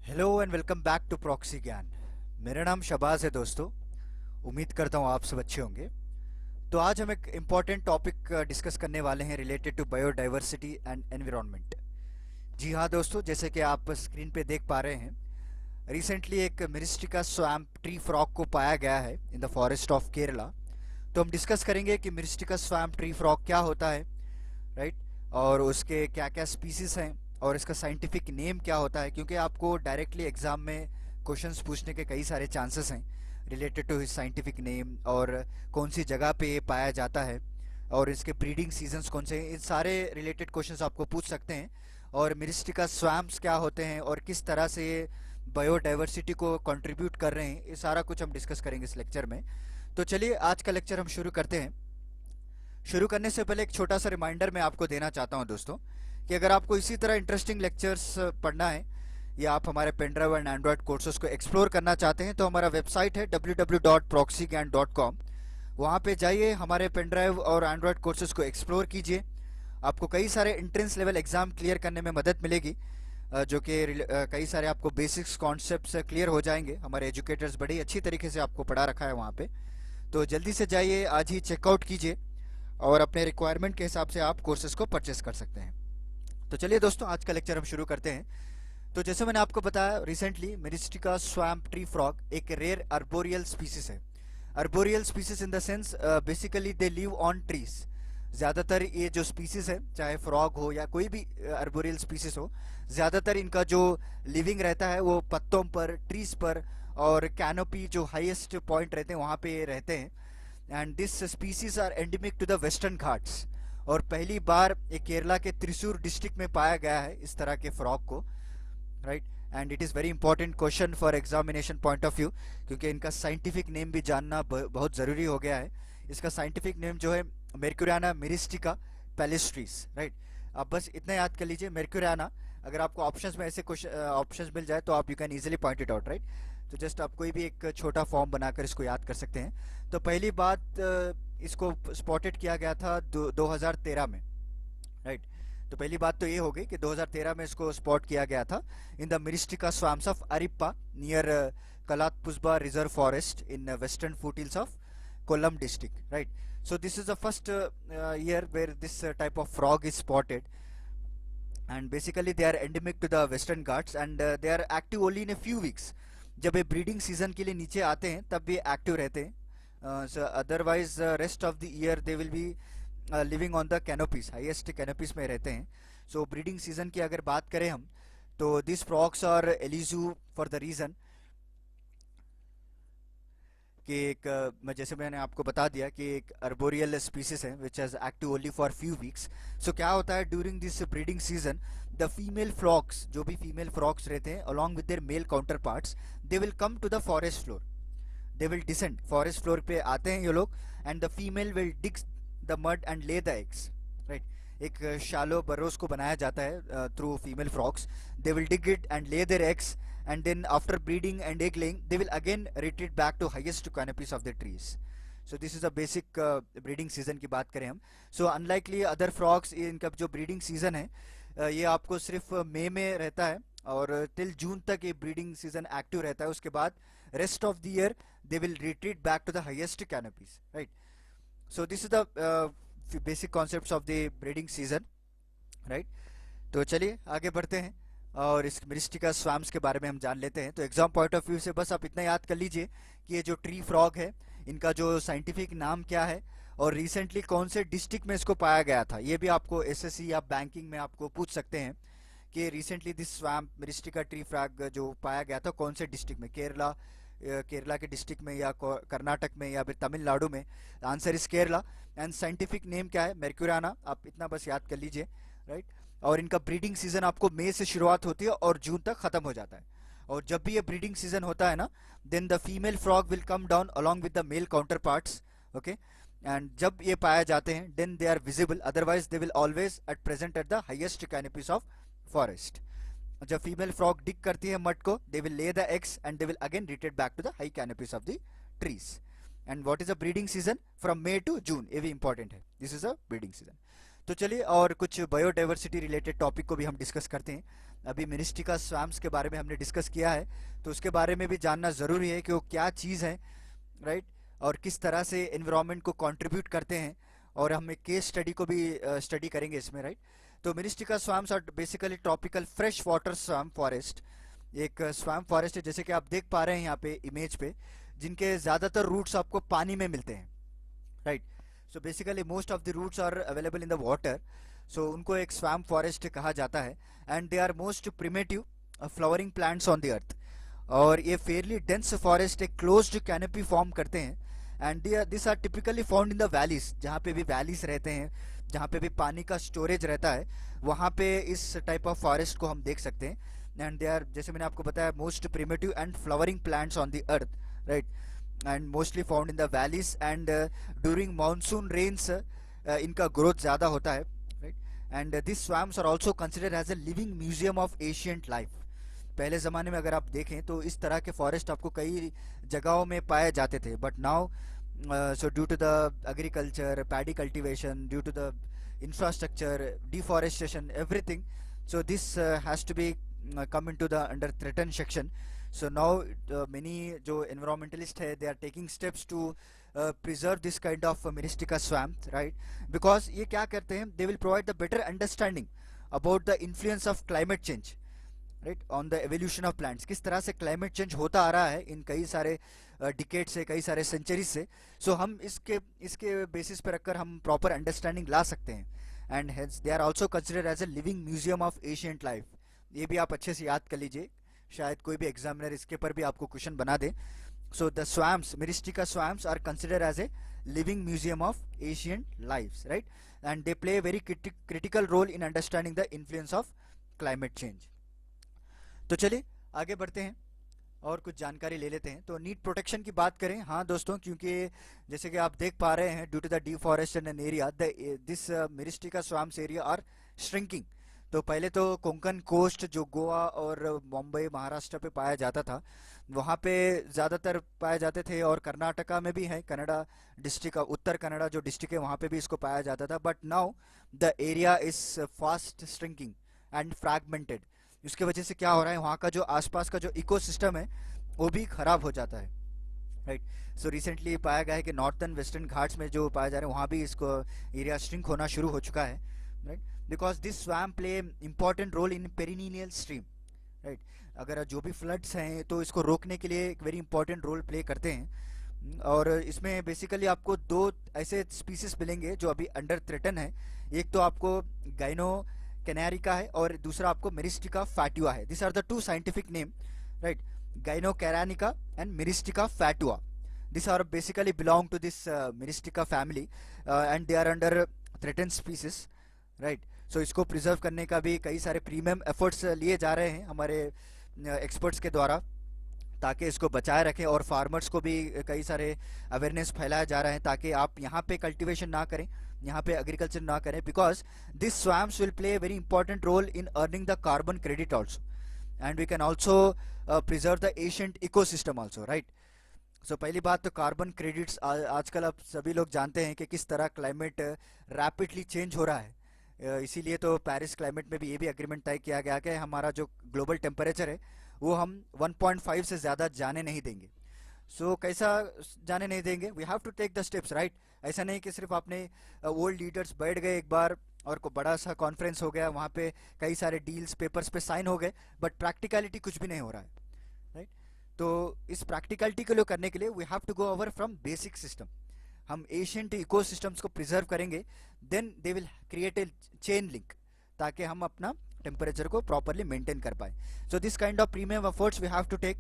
Hello and welcome back to proxy Gyan. मेरा नाम शबाज है दोस्तों। उम्मीद करता हूँ आप सब अच्छे होंगे। तो आज हम एक इम्पॉर्टेंट टॉपिक डिस्कस करने वाले हैं related to biodiversity and environment. जी हाँ दोस्तों, जैसे कि आप स्क्रीन पे देख पा रहे हैं, रिसेंटली एक मिरिस्टिका स्वैम्प ट्री फ्रॉग को पाया गया है in the forest of Kerala. तो हम डिस्कस करेंगे कि मिरिस्टिका स्वैम्प ट्री फ्रॉग क्या होता है, राइट, और उसके क्या क्या स्पीसीज हैं और इसका साइंटिफिक नेम क्या होता है, क्योंकि आपको डायरेक्टली एग्जाम में क्वेश्चंस पूछने के कई सारे चांसेस हैं related to his scientific name और कौन सी जगह पे ये पाया जाता है और इसके ब्रीडिंग सीजन्स कौन से हैं। इन सारे रिलेटेड क्वेश्चंस आपको पूछ सकते हैं। और मिरिस्टिका स्वैम्प्स क्या होते हैं और किस तरह से ये बायोडाइवर्सिटी को कंट्रीब्यूट कर रहे हैं, ये सारा कुछ हम डिस्कस करेंगे इस लेक्चर में। तो चलिए आज का लेक्चर हम शुरू करते हैं। शुरू करने से पहले एक छोटा सा रिमाइंडर मैं आपको देना चाहता हूं दोस्तों, कि अगर आपको इसी तरह इंटरेस्टिंग लेक्चर्स पढ़ना है या आप हमारे पेनड्राइव एंड एंड्रॉयड कोर्सेज को एक्सप्लोर करना चाहते हैं तो हमारा वेबसाइट है www.proxygyan.com। वहाँ पे जाइए, हमारे पेनड्राइव और एंड्रॉयड कोर्सेज को एक्सप्लोर कीजिए। आपको कई सारे एंट्रेंस लेवल एग्जाम क्लियर करने में मदद मिलेगी, जो कि कई सारे आपको बेसिक्स कॉन्सेप्ट्स क्लियर हो जाएंगे। हमारे एजुकेटर्स बड़ी अच्छी तरीके से आपको पढ़ा रखा है वहाँ पे। तो जल्दी से जाइए, आज ही चेकआउट कीजिए और अपने रिक्वायरमेंट के हिसाब से आप कोर्सेज को परचेस कर सकते हैं। तो चलिए दोस्तों, आज का लेक्चर हम शुरू करते हैं। तो जैसे मैंने आपको बताया, recently Myristica swamp tree frog एक रेयर अर्बोरियल स्पीसीज है। Arboreal species in the sense basically they live on trees. ज़्यादातर ये जो स्पीसीज है, चाहे फ्रॉग हो या कोई भी अर्बोरियल स्पीसीज हो, ज़्यादातर इनका जो लिविंग रहता है वो पत्तों पर, ट्रीज पर और कैनोपी जो हाईएस्ट पॉइंट रहते हैं वहाँ पे रहते हैं। And this species are endemic to the Western Ghats. और पहली बार ये केरला के त्रिशूर डिस्ट्रिक्ट में पाया गया है इस तरह के फ्रॉग को, right. And it is very important question for examination point of view, क्योंकि इनका साइंटिफिक नेम भी जानना बहुत ज़रूरी हो गया है। इसका साइंटिफिक नेम जो है मेर्कुरियाना मिरिस्टिका पैलेस्ट्रीज, राइट। आप बस इतना याद कर लीजिए, मेर्कुरियाना। अगर आपको ऑप्शंस में ऐसे ऑप्शंस मिल जाए तो आप you can easily point it out, right. तो जस्ट आप कोई भी एक छोटा फॉर्म बनाकर इसको याद कर सकते हैं। तो पहली बात इसको स्पॉटेड किया गया था 2013 में, राइट। तो पहली बात तो ये हो गई कि 2013 में इसको स्पॉट किया गया था in the Myristica swamps of Arippa near Kulathupuzha reserve forest in western foothills of Kollam district, right. So this is the first year where this type of frog is spotted, and basically they are endemic to the western ghats and they are active only in a few weeks. जब ये breeding season के लिए नीचे आते हैं तब ये active रहते हैं। Otherwise rest of the year they will be living on the canopies, highest canopies में रहते हैं। सो ब्रीडिंग सीजन की अगर बात करें हम, तो this frogs are eligible for the reason कि एक मैं जैसे मैंने आपको बता दिया कि एक अर्बोरियल स्पीसीज है which has active only for few weeks. So क्या होता है, during this breeding season the female frogs, जो भी फीमेल फ्रॉग्स रहते हैं along with their male counter parts, they will come to the forest floor, they will descend, forest floor पे आते हैं ये लोग। And the female will dig the mud and lay the eggs, right. एक shallow burrows को बनाया जाता है through female frogs. They will dig it and lay their eggs, and then after breeding and egg laying they will again retreat back to highest canopies of the trees. So this is a basic breeding season की बात करें हम। So unlikely other frogs, इनका जो breeding season है ये आपको सिर्फ मई में रहता है और टिल जून तक ये ब्रीडिंग सीजन एक्टिव रहता है। उसके बाद rest of the year they will retreat back to the highest canopies, right. So this is the basic concepts of the breeding season, right. तो चलिए आगे बढ़ते हैं और इस मिरिस्टिका स्वैम्स के बारे में हम जान लेते हैं। तो एग्जाम पॉइंट ऑफ व्यू से बस आप इतना याद कर लीजिए कि ये जो ट्री फ्रॉग है इनका जो साइंटिफिक नाम क्या है और रिसेंटली कौन से डिस्ट्रिक्ट में इसको पाया गया था। ये भी आपको एसएससी या बैंकिंग में आपको पूछ सकते हैं कि recently this swamp Myristica tree frog जो पाया गया था कौन से डिस्ट्रिक्ट में, केरला के डिस्ट्रिक्ट में या कर्नाटक में या फिर तमिलनाडु में। Answer is Kerala. And scientific name क्या है, मेर्कुरियाना। आप इतना बस याद कर लीजिए, राइट। और इनका ब्रीडिंग सीजन आपको मई से शुरुआत होती है और जून तक खत्म हो जाता है। और जब भी ये ब्रीडिंग सीजन होता है ना, then the female frog will come down along with the male counter parts, okay. And जब ये पाए जाते हैं then they are visible, otherwise they will always at present at the highest canopies of forest. जब female frog dig करती है mud को, they will lay the eggs and they will again return back to the high canopies of the trees. And what is the breeding season, from May to June, ये भी important है। This is a breeding season. तो चलिए और कुछ biodiversity related topic को भी हम डिस्कस करते हैं। अभी मिनिस्टिका स्वैम्स के बारे में हमने डिस्कस किया है, तो उसके बारे में भी जानना ज़रूरी है कि वो क्या चीज़ है, राइट, और किस तरह से एनवायरनमेंट को कंट्रीब्यूट करते हैं। और हम एक केस स्टडी को भी स्टडी करेंगे इसमें, राइट। तो Myristica swamps are basically tropical fresh water swamp forest. एक स्वैम्प फॉरेस्ट है, जैसे कि आप देख पा रहे हैं यहाँ पे इमेज पे, जिनके ज़्यादातर रूट्स आपको पानी में मिलते हैं, right. So basically most of the roots are available in the water, so उनको एक स्वैम्प फॉरेस्ट कहा जाता है। And they are most primitive flowering plants on the earth. और ये फेयरली डेंस फॉरेस्ट एक क्लोज्ड कैनोपी फॉर्म करते हैं। And this are typically found in the valleys, जहाँ पे भी वैलीज रहते हैं, जहाँ पे भी पानी का स्टोरेज रहता है, वहाँ पे इस टाइप ऑफ फॉरेस्ट को हम देख सकते हैं। एंड दे आर, जैसे मैंने आपको बताया, most primitive and flowering plants on the earth, right, and mostly found in the valleys. And during monsoon rains इनका ग्रोथ ज़्यादा होता है, राइट। And this swamps are also consider as a living museum of ancient life. पहले ज़माने में अगर आप देखें तो इस तरह के फॉरेस्ट आपको कई जगहों में पाए जाते थे, but now so due to the agriculture, paddy cultivation, due to the infrastructure, deforestation, everything, so this has to be come into the under threatened section. So now many जो environmentalist है, they are taking steps to preserve this kind of Myristica swamp, right? Because ये क्या करते हैं, they will provide the better understanding about the influence of climate change, right, on the evolution of plants. किस तरह से climate change होता आ रहा है इन कई सारे डिकेड से, कई सारे सेंचुरीज से। सो हम इसके बेसिस पर रखकर हम प्रॉपर अंडरस्टैंडिंग ला सकते हैं। And hence they are also considered as a living museum of ancient life. ये भी आप अच्छे से याद कर लीजिए, शायद कोई भी एग्जामिनर इसके पर भी आपको क्वेश्चन बना दे। So the swamps, Myristica swamps are considered as a living museum of ancient life, right, and they play a very critical role in understanding the influence of climate change. तो चलिए आगे बढ़ते हैं और कुछ जानकारी ले लेते हैं। तो नीड प्रोटेक्शन की बात करें, हाँ दोस्तों, क्योंकि जैसे कि आप देख पा रहे हैं, due to the deforestation in area, this Myristica swamps area are shrinking. तो पहले तो कोंकण कोस्ट, जो गोवा और मुंबई महाराष्ट्र पे पाया जाता था, वहाँ पे ज़्यादातर पाए जाते थे, और कर्नाटका में भी है, कन्नड़ा डिस्ट्रिक्ट, उत्तर कन्नड़ा जो डिस्ट्रिक्ट है वहाँ पे भी इसको पाया जाता था। But now the area is fast shrinking and fragmented. उसके वजह से क्या हो रहा है, वहाँ का जो आसपास का जो इकोसिस्टम है वो भी खराब हो जाता है, राइट। सो रिसेंटली पाया गया है कि नॉर्थन वेस्टर्न घाट्स में जो पाया जा रहा है वहाँ भी इसको एरिया श्रिंक होना शुरू हो चुका है, right, because this swamp play important role in perennial stream, right. अगर जो भी फ्लड्स हैं तो इसको रोकने के लिए एक वेरी इंपॉर्टेंट रोल प्ले करते हैं। और इसमें बेसिकली आपको दो ऐसे स्पीसीज मिलेंगे जो अभी अंडर थ्रेटन है। एक तो आपको गाइनो कैनारिका है और दूसरा आपको मिरिस्टिका फैटुआ है। This are the two scientific name, right, Gyno canarica and Myristica fatua. This are basically belong to this Myristica family and they are under threaten species, right. So इसको preserve करने का भी कई सारे premium efforts लिए जा रहे हैं हमारे एक्सपर्ट्स के द्वारा, ताकि इसको बचाए रखें। और फार्मर्स को भी कई सारे अवेयरनेस फैलाया जा रहा है ताकि आप यहाँ पे कल्टीवेशन ना करें, यहाँ पे एग्रीकल्चर ना करें, because this swamps will play a very important role in earning the carbon credit also, and we can also preserve the ancient ecosystem also, right. So पहली बात तो कार्बन क्रेडिट्स, आजकल आप सभी लोग जानते हैं कि किस तरह क्लाइमेट रैपिडली चेंज हो रहा है। इसीलिए तो पेरिस क्लाइमेट में भी ये भी एग्रीमेंट तय किया गया कि हमारा जो ग्लोबल टेम्परेचर है वो हम 1.5 से ज़्यादा जाने नहीं देंगे। सो कैसा जाने नहीं देंगे, we have to take the steps, right. ऐसा नहीं कि सिर्फ आपने ओल्ड लीडर्स बैठ गए एक बार और को बड़ा सा कॉन्फ्रेंस हो गया, वहाँ पे कई सारे डील्स पेपर्स पे साइन हो गए, बट प्रैक्टिकलिटी कुछ भी नहीं हो रहा है, राइट। तो इस प्रैक्टिकलिटी को करने के लिए we have to go over from basic system. हम एशियंट इकोसिस्टम्स को प्रिजर्व करेंगे, then they will create a chain link, ताकि हम अपना टेम्परेचर को प्रॉपरली मेंटेन कर पाए। So this kind of premium efforts we have to take.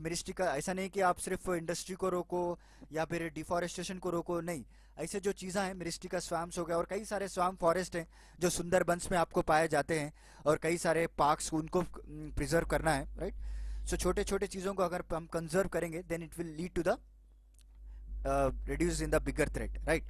Myristica ऐसा नहीं कि आप सिर्फ इंडस्ट्री को रोको या फिर डिफॉरेस्टेशन को रोको, नहीं, ऐसे जो चीज़ें हैं, मिरिस्टिका स्वैम्प्स हो गया और कई सारे स्वैम्प फॉरेस्ट हैं जो सुंदरबंस में आपको पाए जाते हैं, और कई सारे पार्क्स, उनको प्रिजर्व करना है, राइट। सो छोटे छोटे चीज़ों को अगर हम कंजर्व करेंगे, then it will lead to the reduce in the bigger threat, right?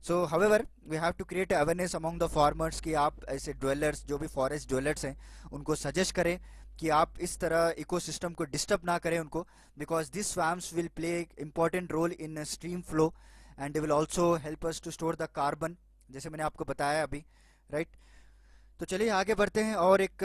So however we have to create awareness among the farmers कि आप ऐसे dwellers, जो भी forest dwellers हैं, उनको suggest करें कि आप इस तरह इकोसिस्टम को डिस्टर्ब ना करें उनको, because this swamps will play important role in stream flow and they will also help us to store the carbon, जैसे मैंने आपको बताया अभी, राइट। तो चलिए आगे बढ़ते हैं और एक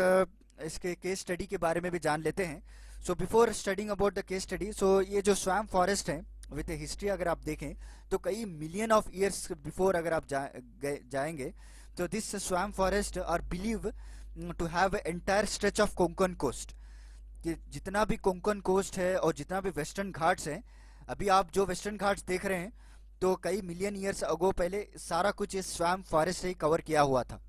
इसके केस स्टडी के बारे में भी जान लेते हैं। So before studying about the case study, so ये जो स्वैम्प फॉरेस्ट है विथ हिस्ट्री अगर आप देखें तो कई मिलियन ऑफ ईयर्स बिफोर अगर आप जाएंगे तो this swamp forest are believe to have entire stretch of Konkan coast, कि जितना भी कोंकण कोस्ट है और जितना भी वेस्टर्न घाट्स हैं, अभी आप जो वेस्टर्न घाट्स देख रहे हैं तो कई मिलियन ईयर्स अगो पहले सारा कुछ इस स्वैम्प फॉरेस्ट से ही कवर किया हुआ था,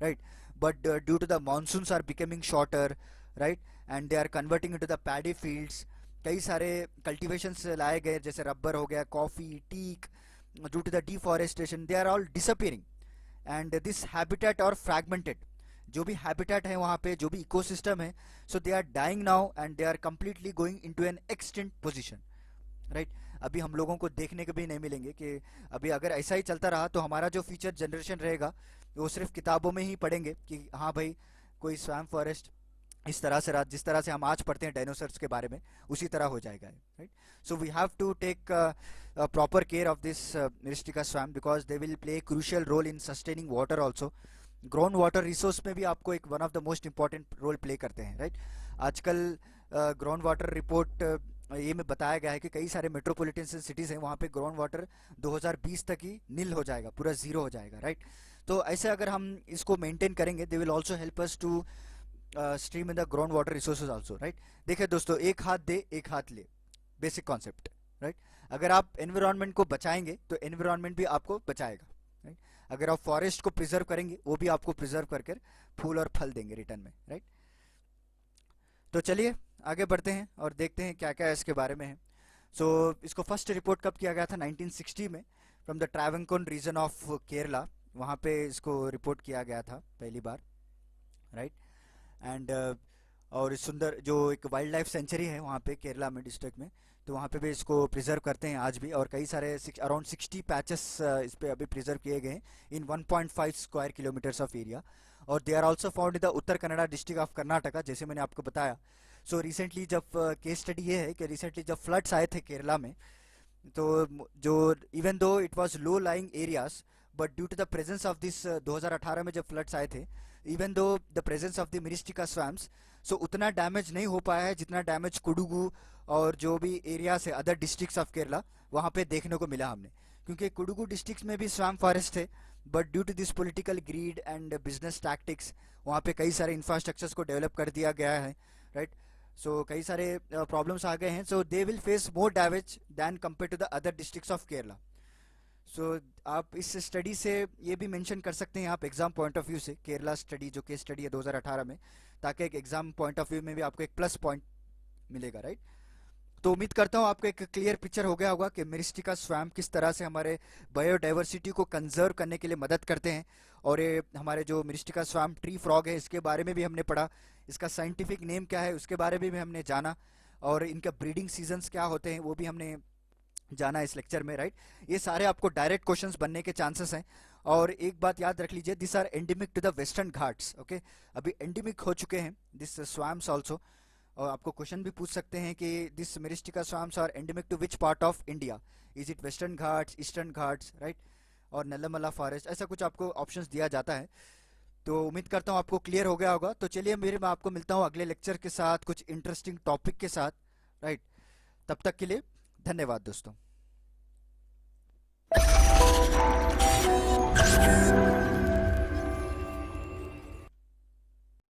right. But due to the monsoons are becoming shorter, right, and they are converting into the paddy fields, कई सारे कल्टीवेशंस लाए गए जैसे रबर हो गया, coffee, teak, due to the deforestation they are all disappearing and this habitat और fragmented, जो भी हैबिटेट है वहाँ पे, जो भी इकोसिस्टम है, so they are dying now and they are completely going into an extinct position, right. अभी हम लोगों को देखने को भी नहीं मिलेंगे कि अभी अगर ऐसा ही चलता रहा तो हमारा जो फ्यूचर जनरेशन रहेगा वो सिर्फ किताबों में ही पढ़ेंगे कि हाँ भाई कोई स्वैम्प फॉरेस्ट इस तरह से रहा, जिस तरह से हम आज पढ़ते हैं डायनासोर्स के बारे में उसी तरह हो जाएगा, right. So we have to take proper care of this Myristica swamp because they will play crucial role in sustaining water also. Ground water resource में भी आपको एक one of the most important role play करते हैं, right. आजकल ground water report ये में बताया गया है कि कई सारे मेट्रोपॉलिटन सिटीज़ हैं वहाँ पे ग्राउंड वाटर 2020 तक ही नील हो जाएगा, पूरा जीरो हो जाएगा, राइट। तो ऐसे अगर हम इसको मेंटेन करेंगे they will also help us to stream in the ground water resources also, right. देखिए दोस्तों, एक हाथ दे एक हाथ ले, बेसिक कॉन्सेप्ट, राइट। अगर आप एनवायरनमेंट को बचाएंगे तो एनवायरनमेंट भी आपको बचाएगा, राइट। अगर आप फॉरेस्ट को प्रिजर्व करेंगे वो भी आपको प्रिजर्व करके फूल और फल देंगे रिटर्न में, राइट। तो चलिए आगे बढ़ते हैं और देखते हैं क्या क्या इसके बारे में है। सो इसको फर्स्ट रिपोर्ट कब किया गया था? 1960 में, from the Travancore region of Kerala, वहाँ पे इसको रिपोर्ट किया गया था पहली बार, राइट। एंड और सुंदर जो एक वाइल्ड लाइफ सेंचुरी है वहाँ पे केरला में डिस्ट्रिक्ट में, तो वहाँ पे भी इसको प्रिजर्व करते हैं आज भी, और कई सारे अराउंड 60 पैचेस इस पे अभी प्रिजर्व किए गए हैं in 1.5 square kilometers of area. और they are also found in the Uttara Kannada district of Karnataka, जैसे मैंने आपको बताया। सो रिसेंटली जब केस स्टडी ये है कि रिसेंटली जब फ्लड्स आए थे केरला में, तो जो even though it was low lying areas, but due to the presence of this 2018 में जब फ्लड्स आए थे, even though the presence of the Myristica swamps, so उतना डैमेज नहीं हो पाया है जितना डैमेज कुडुगु और जो भी एरियाज है अदर डिस्ट्रिक्ट्स ऑफ केरला वहाँ पे देखने को मिला हमने। क्योंकि कुडुगु डिस्ट्रिक्ट में भी स्वैम्प फॉरेस्ट थे, but due to this political greed and business tactics वहाँ पे कई सारे इंफ्रास्ट्रक्चर्स को डेवलप कर दिया गया है, राइट। सो कई सारे प्रॉब्लम्स आ गए हैं, so they will face more damage than compare to the other districts of Kerala. So आप इस स्टडी से ये भी मेंशन कर सकते हैं आप एग्जाम पॉइंट ऑफ व्यू से, केरला स्टडी जो केस स्टडी है 2018 में, ताकि एक एग्जाम पॉइंट ऑफ व्यू में भी आपको एक प्लस पॉइंट मिलेगा, राइट। तो उम्मीद करता हूँ आपको एक क्लियर पिक्चर हो गया होगा कि मिरिस्टिका स्वैम्प किस तरह से हमारे बायोडाइवर्सिटी को कंजर्व करने के लिए मदद करते हैं। और ये हमारे जो मिरिस्टिका स्वैम्प ट्री फ्रॉग है इसके बारे में भी हमने पढ़ा, इसका साइंटिफिक नेम क्या है उसके बारे में भी हमने जाना, और इनका ब्रीडिंग सीजन्स क्या होते हैं वो भी हमने जाना इस लेक्चर में, राइट। ये सारे आपको डायरेक्ट क्वेश्चंस बनने के चांसेस हैं। और एक बात याद रख लीजिए, this are endemic to the Western Ghats, okay. अभी एंडेमिक हो चुके हैं दिस स्वैम्प्स आल्सो। और आपको क्वेश्चन भी पूछ सकते हैं कि this Myristica swamps are endemic to which part of India, is it Western Ghats, Eastern Ghats, right, और नल्लामला फॉरेस्ट, ऐसा कुछ आपको ऑप्शंस दिया जाता है। तो उम्मीद करता हूँ आपको क्लियर हो गया होगा। तो चलिए मैं आपको मिलता हूँ अगले लेक्चर के साथ कुछ इंटरेस्टिंग टॉपिक के साथ, राइट। तब तक के लिए धन्यवाद दोस्तों।